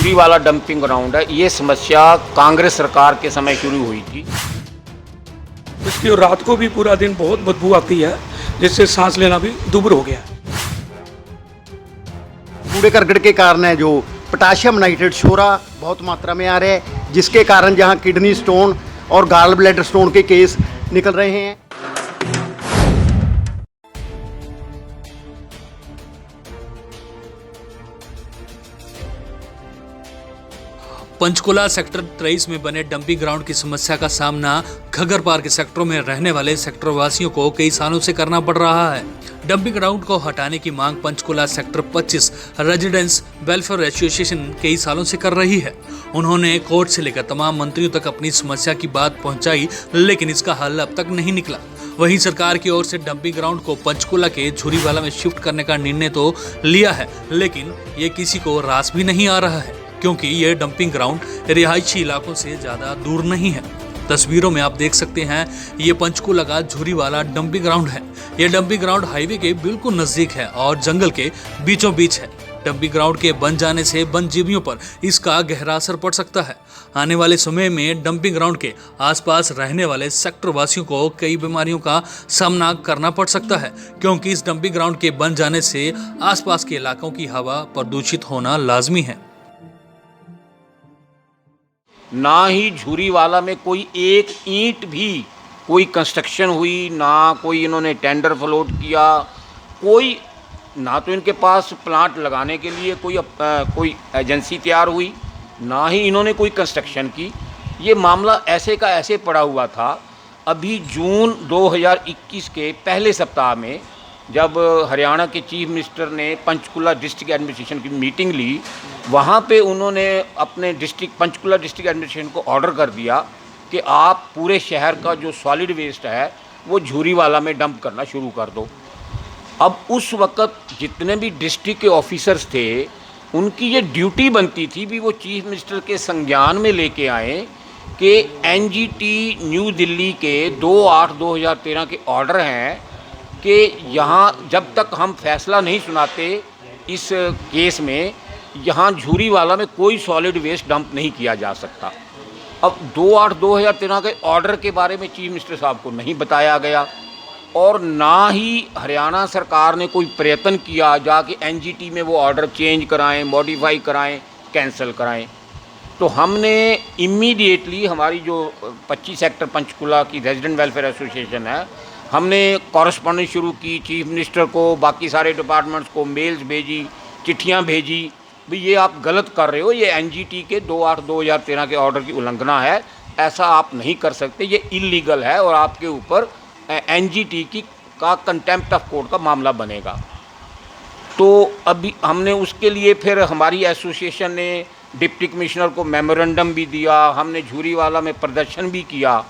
झूरी वाला dumping ground है, ये समस्या कांग्रेस सरकार के समय शुरू हुई थी। इसकी रात को भी पूरा दिन बहुत बदबू आती है, जिससे सांस लेना भी दुभर हो गया है। कूड़े करकट के कारण है, जो पोटाशियम नाइट्रेट शोरा बहुत मात्रा में आ रहा है, जिसके कारण जहां किडनी स्टोन और गाल ब्लैडर स्टोन के केस निकल रहे हैं। पंचकुला सेक्टर 23 में बने डंपिंग ग्राउंड की समस्या का सामना घग्गर पार के सेक्टरों में रहने वाले सेक्टर वासियों को कई सालों से करना पड़ रहा है। डंपिंग ग्राउंड को हटाने की मांग Panchkula sector 25 residents welfare association कई सालों से कर रही है। उन्होंने कोर्ट से लेकर तमाम मंत्रियों तक अपनी समस्या की बात पहुंचाई, लेकिन इसका हल अब तक नहीं निकला। वहीं सरकार की ओर से डंपिंग ग्राउंड को पंचकुला के झूरीवाला में शिफ्ट करने का निर्णय तो लिया है, लेकिन ये किसी को रास भी नहीं आ रहा है, क्योंकि ये डंपिंग ग्राउंड रिहायशी इलाकों से ज़्यादा दूर नहीं है। तस्वीरों में आप देख सकते हैं, ये पंचकुला का झूरीवाला डंपिंग ग्राउंड है। ये डंपिंग ग्राउंड हाईवे के बिल्कुल नज़दीक है और जंगल के बीचों बीच है। डंपिंग ग्राउंड के बन जाने से वन्यजीवियों पर इसका गहरा असर पड़ सकता है। आने वाले समय में डंपिंग ग्राउंड के आसपास रहने वाले सेक्टर वासियों को कई बीमारियों का सामना करना पड़ सकता है, क्योंकि इस डंपिंग ग्राउंड के बन जाने से आसपास के इलाकों की हवा प्रदूषित होना लाजमी है। ना ही झूरीवाला में कोई एक ईंट भी कोई कंस्ट्रक्शन हुई, ना कोई इन्होंने टेंडर फ्लोट किया, कोई ना तो इनके पास प्लांट लगाने के लिए कोई एजेंसी तैयार हुई, ना ही इन्होंने कोई कंस्ट्रक्शन की। ये मामला ऐसे का ऐसे पड़ा हुआ था। अभी जून 2021 के पहले सप्ताह में जब हरियाणा के चीफ मिनिस्टर ने पंचकुला डिस्ट्रिक्ट एडमिनिस्ट्रेशन की मीटिंग ली, वहाँ पे उन्होंने अपने पंचकुला डिस्ट्रिक्ट एडमिनिस्ट्रेशन को ऑर्डर कर दिया कि आप पूरे शहर का जो सॉलिड वेस्ट है वो झूरीवाला में डंप करना शुरू कर दो। अब उस वक़्त जितने भी डिस्ट्रिक्ट के ऑफिसर्स थे, उनकी ये ड्यूटी बनती थी भी वो चीफ मिनिस्टर के संज्ञान में लेके आए कि एनजीटी न्यू दिल्ली के 2/8/2013 के ऑर्डर हैं कि यहाँ जब तक हम फैसला नहीं सुनाते इस केस में, यहाँ झूरीवाला में कोई सॉलिड वेस्ट डंप नहीं किया जा सकता। अब 2/8/2013 के ऑर्डर के बारे में चीफ मिनिस्टर साहब को नहीं बताया गया और ना ही हरियाणा सरकार ने कोई प्रयत्न किया जाके एनजीटी में वो ऑर्डर चेंज कराएं, मॉडिफाई कराएं, कैंसिल कराएं। तो हमने इमीडिएटली हमारी जो 25 सेक्टर पंचकुला की रेजिडेंट वेलफेयर एसोसिएशन है, हमने कॉरेस्पॉन्डेंस शुरू की चीफ मिनिस्टर को, बाकी सारे डिपार्टमेंट्स को मेल्स भेजी, चिट्ठियां भेजी, भी ये आप गलत कर रहे हो, ये एनजीटी के 2/8/2013 के ऑर्डर की उल्लंघना है, ऐसा आप नहीं कर सकते, ये इलीगल है और आपके ऊपर एनजीटी का कंटेम्प्ट ऑफ कोर्ट का मामला बनेगा। तो अभी हमने उसके लिए फिर हमारी एसोसिएशन ने डिप्टी कमिश्नर को मेमोरेंडम भी दिया, हमने झूरीवाला में प्रदर्शन भी किया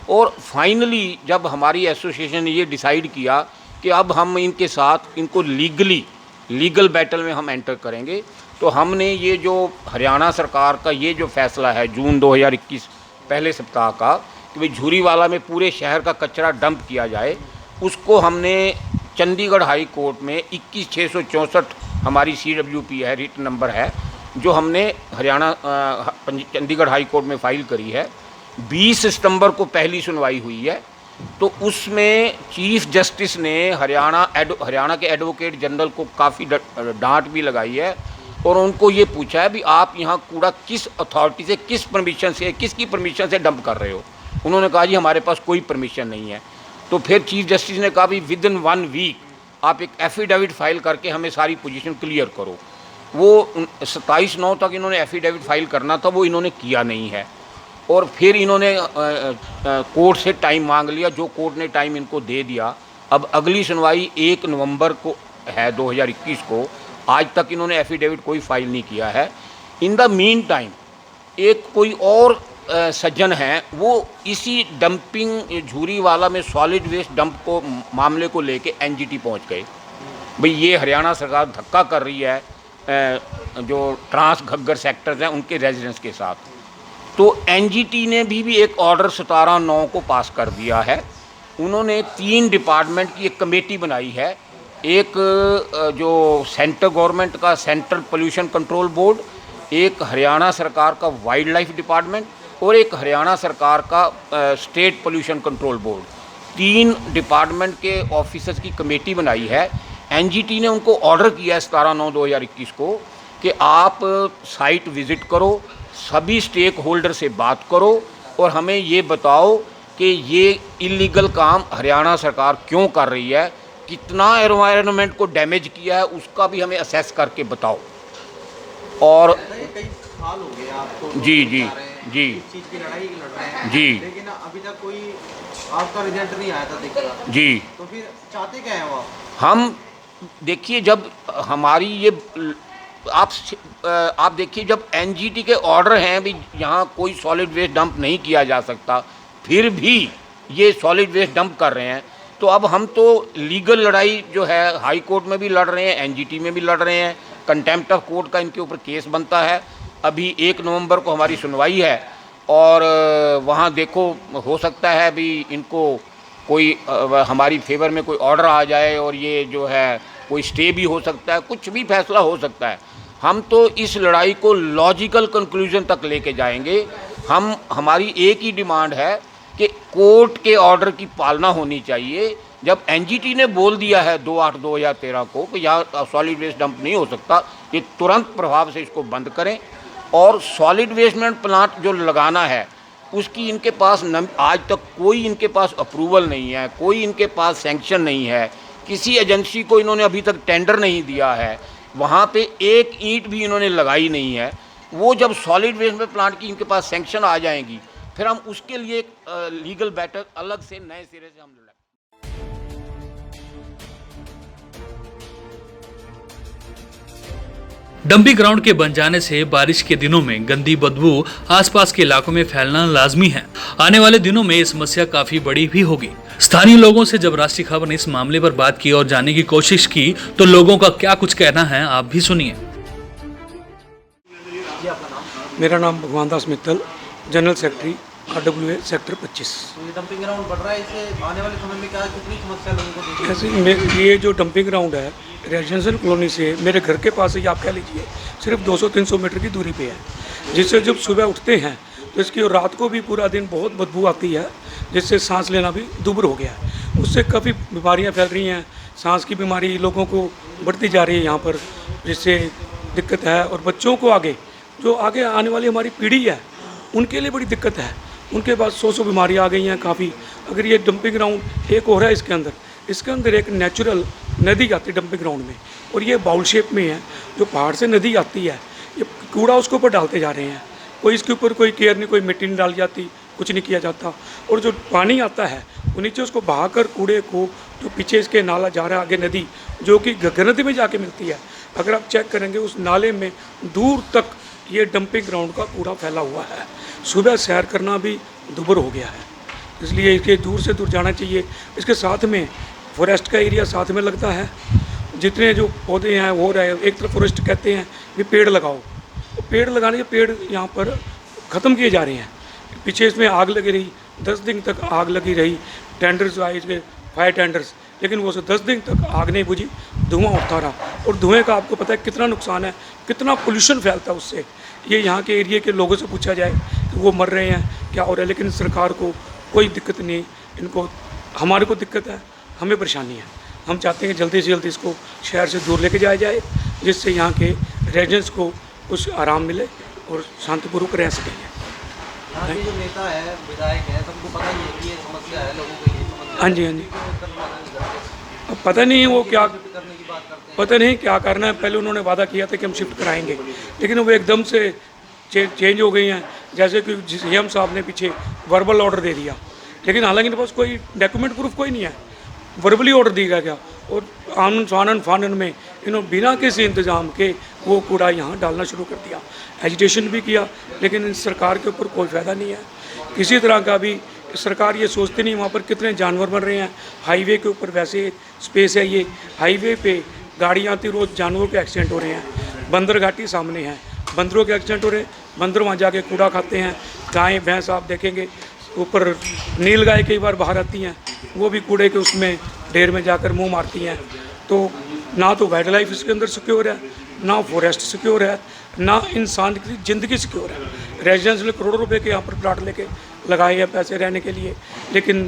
और फाइनली जब हमारी एसोसिएशन ने ये डिसाइड किया कि अब हम इनके साथ इनको लीगल बैटल में हम एंटर करेंगे, तो हमने ये जो हरियाणा सरकार का ये जो फैसला है जून 2021 पहले सप्ताह का कि भाई झूरीवाला में पूरे शहर का कचरा डंप किया जाए, उसको हमने चंडीगढ़ हाई कोर्ट में 21/664 हमारी CWP है, रिट नंबर है, जो हमने चंडीगढ़ हाई कोर्ट में फ़ाइल करी है। 20 सितंबर को पहली सुनवाई हुई है। तो उसमें चीफ जस्टिस ने हरियाणा के एडवोकेट जनरल को काफ़ी डांट भी लगाई है और उनको ये पूछा है भी आप यहाँ कूड़ा किस अथॉरिटी से, किस परमिशन से, किसकी परमिशन से डंप कर रहे हो। उन्होंने कहा जी हमारे पास कोई परमिशन नहीं है। तो फिर चीफ जस्टिस ने कहा भी विदिन 1 वीक आप एक एफिडेविट फाइल करके हमें सारी पोजीशन क्लियर करो। वो 27/9 तक इन्होंने एफिडेविट फाइल करना था, वो इन्होंने किया नहीं है और फिर इन्होंने कोर्ट से टाइम मांग लिया, जो कोर्ट ने टाइम इनको दे दिया। अब अगली सुनवाई 1 नवंबर को है 2021 को। आज तक इन्होंने एफिडेविट कोई फाइल नहीं किया है। इन द मीन टाइम एक कोई और सज्जन हैं, वो इसी डंपिंग झूरीवाला में सॉलिड वेस्ट डंप को मामले को लेके एनजीटी पहुंच गए। भाई ये हरियाणा सरकार धक्का कर रही है जो ट्रांस घग्गर सेक्टर्स हैं उनके रेजिडेंट्स के साथ। तो एनजीटी ने भी एक ऑर्डर 17/9 को पास कर दिया है। उन्होंने 3 डिपार्टमेंट की एक कमेटी बनाई है। एक जो सेंट्रल गवर्नमेंट का सेंट्रल पोल्यूशन कंट्रोल बोर्ड, एक हरियाणा सरकार का वाइल्ड लाइफ डिपार्टमेंट और एक हरियाणा सरकार का state pollution control board, 3 department के ऑफिसर्स की कमेटी बनाई है। एनजीटी ने उनको ऑर्डर किया है 17/9/2021 को कि आप साइट विज़िट करो, सभी स्टेक होल्डर से बात करो और हमें ये बताओ कि ये इलीगल काम हरियाणा सरकार क्यों कर रही है, कितना एनवायरनमेंट को डैमेज किया है उसका भी हमें असेस करके बताओ। और कई साल हो गए आपको जी जी जी इस चीज़ की लड़ाई लड़ रहे हैं, जी लेकिन अभी तक कोई आपका रिजल्ट नहीं आया था दिख रहा। जी। तो फिर चाहते क्या है वो? हम देखिए, जब हमारी ये आप देखिए, जब एनजीटी के ऑर्डर हैं भी यहाँ कोई सॉलिड वेस्ट डंप नहीं किया जा सकता, फिर भी ये सॉलिड वेस्ट डंप कर रहे हैं, तो अब हम तो लीगल लड़ाई जो है हाई कोर्ट में भी लड़ रहे हैं, एनजीटी में भी लड़ रहे हैं, कंटेम्प्ट ऑफ कोर्ट का इनके ऊपर केस बनता है। अभी 1 नवंबर को हमारी सुनवाई है और वहाँ देखो, हो सकता है अभी इनको कोई हमारी फेवर में कोई ऑर्डर आ जाए और ये जो है कोई स्टे भी हो सकता है, कुछ भी फैसला हो सकता है। हम तो इस लड़ाई को लॉजिकल कंक्लूजन तक लेके जाएंगे। हमारी एक ही डिमांड है कि कोर्ट के ऑर्डर की पालना होनी चाहिए। जब एनजीटी ने बोल दिया है 2/8/2013 को कि यहाँ सॉलिड वेस्ट डंप नहीं हो सकता, ये तुरंत प्रभाव से इसको बंद करें। और सॉलिड वेस्ट प्लांट जो लगाना है उसकी इनके पास आज तक कोई इनके पास अप्रूवल नहीं है, कोई इनके पास सैंक्शन नहीं है, किसी एजेंसी को इन्होंने अभी तक टेंडर नहीं दिया है, वहाँ पे एक ईंट भी इन्होंने लगाई नहीं है। वो जब सॉलिड वेस्ट प्लांट की इनके पास सैंक्शन आ जाएंगी, फिर हम उसके लिए एक लीगल बैटल अलग से नए सिरे से हम लड़ेंगे। डंपिंग ग्राउंड के बन जाने से बारिश के दिनों में गंदी बदबू आसपास के इलाकों में फैलना लाजमी है। आने वाले दिनों में ये समस्या काफी बड़ी भी होगी। स्थानीय लोगों से जब राष्ट्रीय खबर ने इस मामले पर बात की और जानने की कोशिश की तो लोगों का क्या कुछ कहना है, आप भी सुनिए। मेरा नाम Bhagwan Das Mittal, general secretary RWA sector 25। तो ये डंपिंग ग्राउंड बढ़ रहा है, इससे आने वाले समय में क्या कितनी समस्या लोगों को देगी? ऐसे ये जो डंपिंग ग्राउंड है रेजिडेंशियल कॉलोनी से मेरे घर के पास ही आप कह लीजिए सिर्फ 200-300 मीटर की दूरी पे है, जिससे जब सुबह उठते हैं तो इसकी और रात को भी पूरा दिन बहुत बदबू आती है, जिससे सांस लेना भी दुभर हो गया है। उससे काफ़ी बीमारियां फैल रही हैं, सांस की बीमारी लोगों को बढ़ती जा रही है यहाँ पर, जिससे दिक्कत है। और बच्चों को जो आगे आने वाली हमारी पीढ़ी है उनके लिए बड़ी दिक्कत है, उनके पास 100 बीमारियाँ आ गई हैं काफ़ी। अगर ये डंपिंग ग्राउंड एक हो रहा है, इसके अंदर एक नेचुरल नदी आती है डंपिंग ग्राउंड में, और ये बाउल शेप में है, जो पहाड़ से नदी आती है, ये कूड़ा उसके ऊपर डालते जा रहे हैं। कोई इसके ऊपर कोई केयर नहीं, कोई मिट्टी नहीं डाली जाती, कुछ नहीं किया जाता। और जो पानी आता है वो नीचे उसको बहाकर कूड़े को, जो पीछे इसके नाला जा रहा है आगे नदी, जो कि घग्गर नदी में जाके मिलती है, अगर आप चेक करेंगे उस नाले में दूर तक ये डंपिंग ग्राउंड का कूड़ा फैला हुआ है। सुबह सैर करना भी दुभर हो गया है, इसलिए इसके दूर से दूर जाना चाहिए। इसके साथ में फॉरेस्ट का एरिया साथ में लगता है, जितने जो पौधे हैं हो रहे हैं, एक तरफ फॉरेस्ट कहते हैं कि पेड़ लगाओ, तो पेड़ लगाने के पेड़ यहाँ पर ख़त्म किए जा रहे हैं। पीछे इसमें आग लगी रही, 10 दिन तक आग लगी रही, टेंडर्स आए इसके फायर टेंडर्स, लेकिन वो 10 दिन तक आग नहीं बुझी, धुआं उठता रहा। और धुएँ का आपको पता है कितना नुकसान है, कितना पोल्यूशन फैलता है उससे। ये यहाँ के एरिया के लोगों से पूछा जाए तो वो मर रहे हैं, क्या हो रहा है, लेकिन सरकार को कोई दिक्कत नहीं, इनको हमारे को दिक्कत है, हमें परेशानी है। हम चाहते हैं कि जल्दी से जल्दी इसको शहर से दूर लेके जाया जाए, जिससे यहाँ के रेजिडेंट्स को कुछ आराम मिले और शांतिपूर्वक रह सकें। यहाँ के जो नेता है, विधायक है, सबको पता ही है कि ये समस्या है लोगों के लिए। हाँ जी, हाँ जी। अब पता नहीं है वो क्या, करने की बात करते हैं, पता नहीं क्या करना है। पहले उन्होंने वादा किया था कि हम शिफ्ट कराएंगे, लेकिन वो एकदम से चेंज हो गई हैं। जैसे कि CM साहब ने पीछे वर्बल ऑर्डर दे दिया, लेकिन हालांकि इनके पास कोई डॉक्यूमेंट प्रूफ कोई नहीं है, वर्बली ऑर्डर दिया गया। और आनन फानन में इन्होंने बिना किसी इंतज़ाम के वो कूड़ा यहाँ डालना शुरू कर दिया। एजिटेशन भी किया, लेकिन इस सरकार के ऊपर कोई फ़ायदा नहीं है किसी तरह का भी। सरकार ये सोचती नहीं वहाँ पर कितने जानवर मर रहे हैं। हाईवे के ऊपर वैसे स्पेस है, ये हाईवे पे गाड़ियाँ आती, रोज़ जानवरों के एक्सीडेंट हो रहे हैं। बंदर घाटी सामने है, बंदरों के एक्सीडेंट हो रहे हैं, बंदर वहाँ जाके कूड़ा खाते हैं। गायें भैंस आप देखेंगे ऊपर नील गाय कई बार बाहर आती हैं, वो भी कूड़े के उसमें ढेर में जाकर मुंह मारती हैं। तो ना तो वाइल्ड लाइफ इसके अंदर सिक्योर है, ना फॉरेस्ट सिक्योर है, ना इंसान की ज़िंदगी सिक्योर है। रेजिडेंशियल करोड़ों रुपए के यहाँ पर प्लाट लेके लगाए हैं पैसे रहने के लिए, लेकिन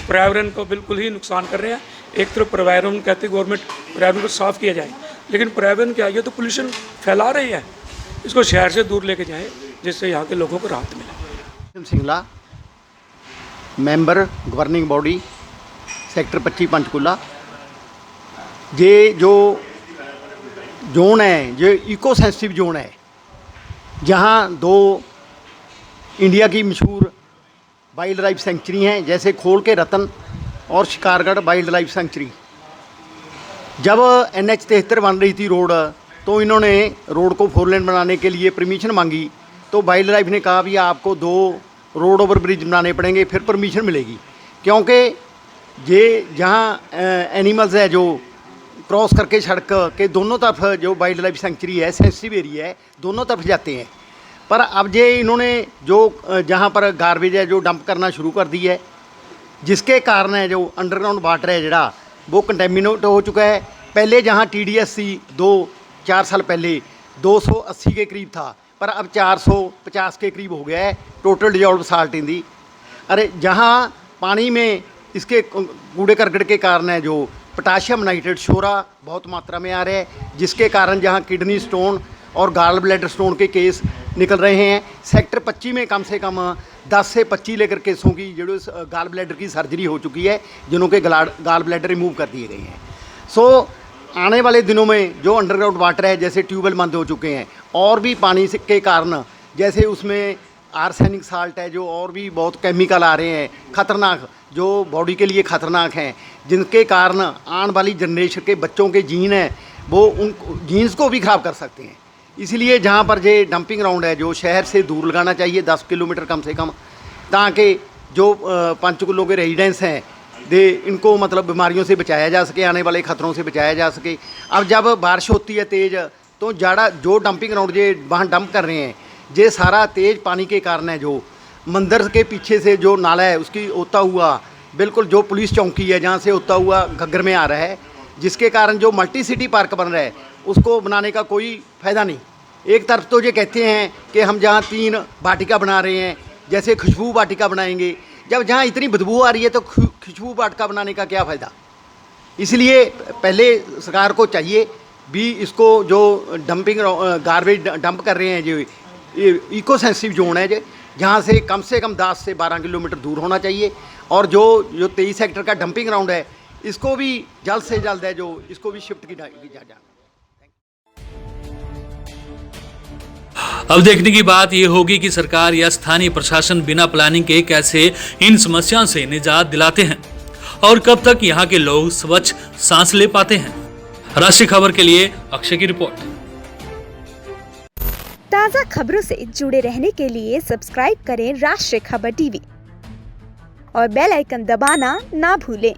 पर्यावरण को बिल्कुल ही नुकसान कर रहे हैं। एक तरफ पर्यावरण कहते गवर्नमेंट पर्यावरण को साफ़ किया जाए, लेकिन पर्यावरण क्या है तो पोल्यूशन फैला रही है। इसको शहर से दूर लेके जाएं जिससे यहाँ के लोगों को राहत मिले। Singla, member governing body sector 25 Panchkula. ये जो जोन है, ये इको सेंसिटिव जोन है, जहाँ दो इंडिया की मशहूर वाइल्ड लाइफ सेंचुरी हैं, जैसे खोल के रतन और शिकारगढ़ वाइल्ड लाइफ सेंचुरी। जब NH 73 बन रही थी रोड, तो इन्होंने रोड को 4 लेन बनाने के लिए परमिशन मांगी, तो वाइल्ड लाइफ ने कहा भी आपको 2 रोड ओवर ब्रिज बनाने पड़ेंगे फिर परमिशन मिलेगी, क्योंकि ये जहाँ एनिमल्स है जो क्रॉस करके सड़क के दोनों तरफ जो वाइल्ड लाइफ सेंचुरी है, सेंसिटिव एरिया है, दोनों तरफ जाते हैं। पर अब ये इन्होंने जो जहाँ पर गार्बेज है जो डंप करना शुरू कर दी है, जिसके कारण है जो अंडरग्राउंड वाटर है जड़ा वो कंटेमिनेट हो चुका है। पहले जहाँ TDS 2-4 साल पहले 280 के करीब था, पर अब 450 के करीब हो गया है टोटल डिजॉल्व साल्ट इन दी। अरे जहाँ पानी में इसके कूड़े करकट के कारण है जो पोटाशियम नाइट्रेट शोरा बहुत मात्रा में आ रहा है, जिसके कारण जहाँ किडनी स्टोन और गाल ब्लैडर स्टोन के केस निकल रहे हैं। सेक्टर 25 में कम से कम 10 से 25 लेकर केसों की जो गाल ब्लैडर की सर्जरी हो चुकी है, जिन्हों के गाल ब्लैडर रिमूव कर दिए गए हैं। सो आने वाले दिनों में जो अंडरग्राउंड वाटर है, जैसे ट्यूबवेल बंद हो चुके हैं, और भी पानी के कारण जैसे उसमें आर्सेनिक साल्ट है, जो और भी बहुत केमिकल आ रहे हैं खतरनाक, जो बॉडी के लिए खतरनाक हैं, जिनके कारण आने वाली जनरेशन के बच्चों के जीन हैं वो उन जीन्स को भी ख़राब कर सकते हैं। इसलिए जहाँ पर ये डंपिंग ग्राउंड है जो शहर से दूर लगाना चाहिए, 10 किलोमीटर कम से कम, ताकि जो पंचकुलों के रेजिडेंट्स हैं इनको मतलब बीमारियों से बचाया जा सके, आने वाले ख़तरों से बचाया जा सके। अब जब बारिश होती है तेज़, तो जाड़ा जो डंपिंग ग्राउंड ये वहाँ डंप कर रहे हैं, ये सारा तेज़ पानी के कारण है जो मंदिर के पीछे से जो नाला है उसकी होता हुआ बिल्कुल जो पुलिस चौकी है जहाँ से होता हुआ घग्गर में आ रहा है, जिसके कारण जो मल्टी सिटी पार्क बन रहा है उसको बनाने का कोई फ़ायदा नहीं। एक तरफ तो ये कहते हैं कि हम जहाँ 3 वाटिका बना रहे हैं, जैसे खुशबू वाटिका बनाएंगे, जब जहाँ इतनी बदबू आ रही है तो खुशबू वाटिका बनाने का क्या फ़ायदा। इसलिए पहले सरकार को चाहिए भी इसको जो डंपिंग गार्बेज डंप कर रहे हैं जो इको सेंसिटिव जोन है जहाँ से कम 10 से 12 किलोमीटर दूर होना चाहिए, और जो 23 सेक्टर का डंपिंग ग्राउंड है इसको भी जल्द से जल्द है जो इसको भी शिफ्ट की जाए। अब देखने की बात यह होगी कि सरकार या स्थानीय प्रशासन बिना प्लानिंग के कैसे इन समस्याओं से निजात दिलाते हैं और कब तक यहाँ के लोग स्वच्छ सांस ले पाते हैं। राष्ट्रीय खबर के लिए अक्षय की रिपोर्ट। ताज़ा खबरों से जुड़े रहने के लिए सब्सक्राइब करें राष्ट्रीय खबर टीवी और बेल आइकन दबाना ना भूलें।